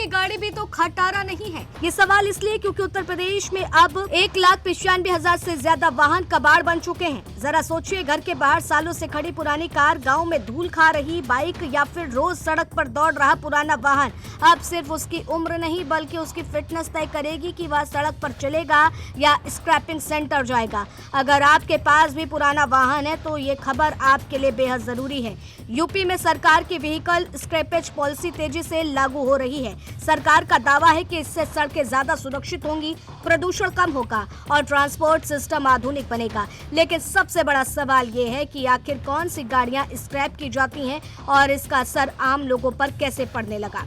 की गाड़ी भी तो खटारा नहीं है। ये सवाल इसलिए क्योंकि उत्तर प्रदेश में अब 1,95,000 से ज्यादा वाहन कबाड़ बन चुके हैं। जरा सोचिए, घर के बाहर सालों से खड़ी पुरानी कार, गांव में धूल खा रही बाइक या फिर रोज सड़क पर दौड़ रहा पुराना वाहन। अब सिर्फ उसकी उम्र नहीं बल्कि उसकी फिटनेस तय करेगी कि वह सड़क पर चलेगा या स्क्रैपिंग सेंटर जाएगा। अगर आपके पास भी पुराना वाहन है तो ये खबर आपके लिए बेहद जरूरी है। यूपी में सरकार की व्हीकल स्क्रैपेज पॉलिसी तेजी से लागू हो रही है। सरकार का दावा है कि इससे सड़कें ज्यादा सुरक्षित होंगी, प्रदूषण कम होगा और ट्रांसपोर्ट सिस्टम आधुनिक बनेगा। लेकिन सबसे बड़ा सवाल ये है कि आखिर कौन सी गाड़ियां स्क्रैप की जाती हैं और इसका असर आम लोगों पर कैसे पड़ने लगा।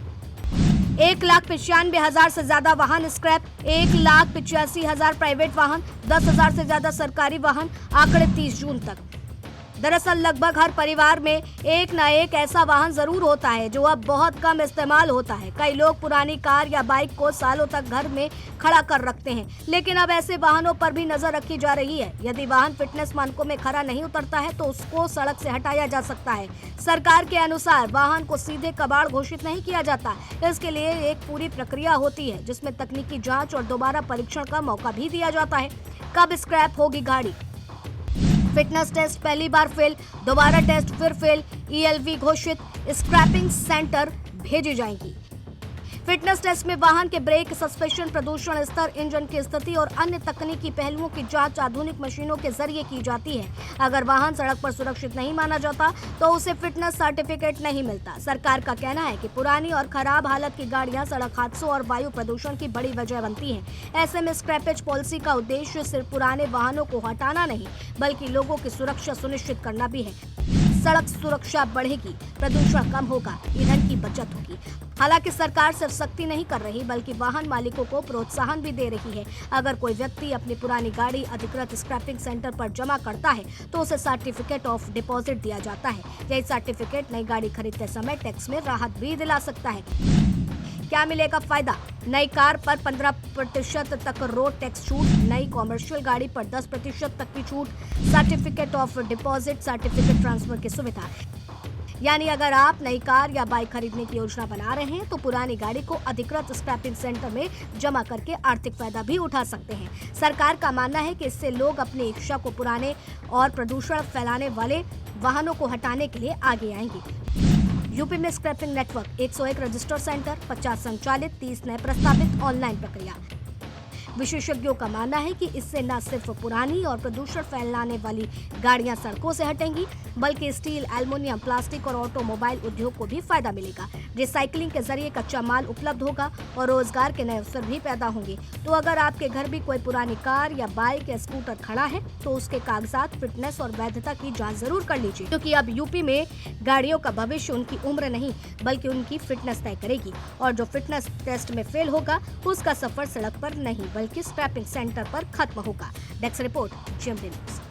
1,95,000 से ज्यादा वाहन स्क्रैप, 1,85,000 प्राइवेट वाहन, 10,000 से ज्यादा सरकारी वाहन, आंकड़े 30 जून तक। दरअसल लगभग हर परिवार में एक न एक ऐसा वाहन जरूर होता है जो अब बहुत कम इस्तेमाल होता है। कई लोग पुरानी कार या बाइक को सालों तक घर में खड़ा कर रखते हैं, लेकिन अब ऐसे वाहनों पर भी नजर रखी जा रही है। यदि वाहन फिटनेस मानकों में खरा नहीं उतरता है तो उसको सड़क से हटाया जा सकता है। सरकार के अनुसार वाहन को सीधे कबाड़ घोषित नहीं किया जाता। इसके लिए एक पूरी प्रक्रिया होती है जिसमें तकनीकी जाँच और दोबारा परीक्षण का मौका भी दिया जाता है। कब स्क्रैप होगी गाड़ी? फिटनेस टेस्ट पहली बार फेल, दोबारा टेस्ट फिर फेल, ELV घोषित, स्क्रैपिंग सेंटर भेजी जाएंगी। फिटनेस टेस्ट में वाहन के ब्रेक, सस्पेंशन, प्रदूषण स्तर, इंजन की स्थिति और अन्य तकनीकी पहलुओं की जांच आधुनिक मशीनों के जरिए की जाती है। अगर वाहन सड़क पर सुरक्षित नहीं माना जाता तो उसे फिटनेस सर्टिफिकेट नहीं मिलता। सरकार का कहना है कि पुरानी और खराब हालत की गाड़ियां सड़क हादसों और वायु प्रदूषण की बड़ी वजह बनती हैं। ऐसे में स्क्रैपेज पॉलिसी का उद्देश्य सिर्फ पुराने वाहनों को हटाना नहीं बल्कि लोगों की सुरक्षा सुनिश्चित करना भी है। सड़क सुरक्षा बढ़ेगी, प्रदूषण कम होगा, ईंधन की बचत होगी। हालांकि सरकार सिर्फ सख्ती नहीं कर रही बल्कि वाहन मालिकों को प्रोत्साहन भी दे रही है। अगर कोई व्यक्ति अपनी पुरानी गाड़ी अधिकृत स्क्रैपिंग सेंटर पर जमा करता है तो उसे सर्टिफिकेट ऑफ डिपॉजिट दिया जाता है। यही सर्टिफिकेट नई गाड़ी खरीदते समय टैक्स में राहत भी दिला सकता है। क्या मिलेगा फायदा? नई कार पर 15% तक रोड टैक्स छूट, नई कॉमर्शियल गाड़ी पर 10% तक की छूट, certificate of deposit, certificate transfer की सुविधा। यानी अगर आप नई कार या बाइक खरीदने की योजना बना रहे हैं तो पुरानी गाड़ी को अधिकृत स्क्रैपिंग सेंटर में जमा करके आर्थिक फायदा भी उठा सकते हैं। सरकार का मानना है कि इससे लोग अपनी इच्छा को पुराने और प्रदूषण फैलाने वाले वाहनों को हटाने के लिए आगे आएंगे। यूपी में स्क्रैपिंग नेटवर्क 101 रजिस्टर सेंटर, 50 संचालित, 30 नए प्रस्तावित, ऑनलाइन प्रक्रिया। विशेषज्ञों का मानना है कि इससे न सिर्फ पुरानी और प्रदूषण फैलाने वाली गाड़ियां सड़कों से हटेंगी बल्कि स्टील, एल्युमिनियम, प्लास्टिक और ऑटोमोबाइल उद्योग को भी फायदा मिलेगा। रिसाइकलिंग के जरिए कच्चा माल उपलब्ध होगा और रोजगार के नए अवसर भी पैदा होंगे। तो अगर आपके घर भी कोई पुरानी कार या बाइक या स्कूटर खड़ा है तो उसके कागजात, फिटनेस और वैधता की जांच जरूर कर लीजिए, क्योंकि अब यूपी में गाड़ियों का भविष्य उनकी उम्र नहीं बल्कि उनकी फिटनेस तय करेगी। और जो फिटनेस टेस्ट में फेल होगा उसका सफर सड़क पर नहीं बल्कि स्क्रैपिंग सेंटर पर खत्म होगा। Desk report, GMT news.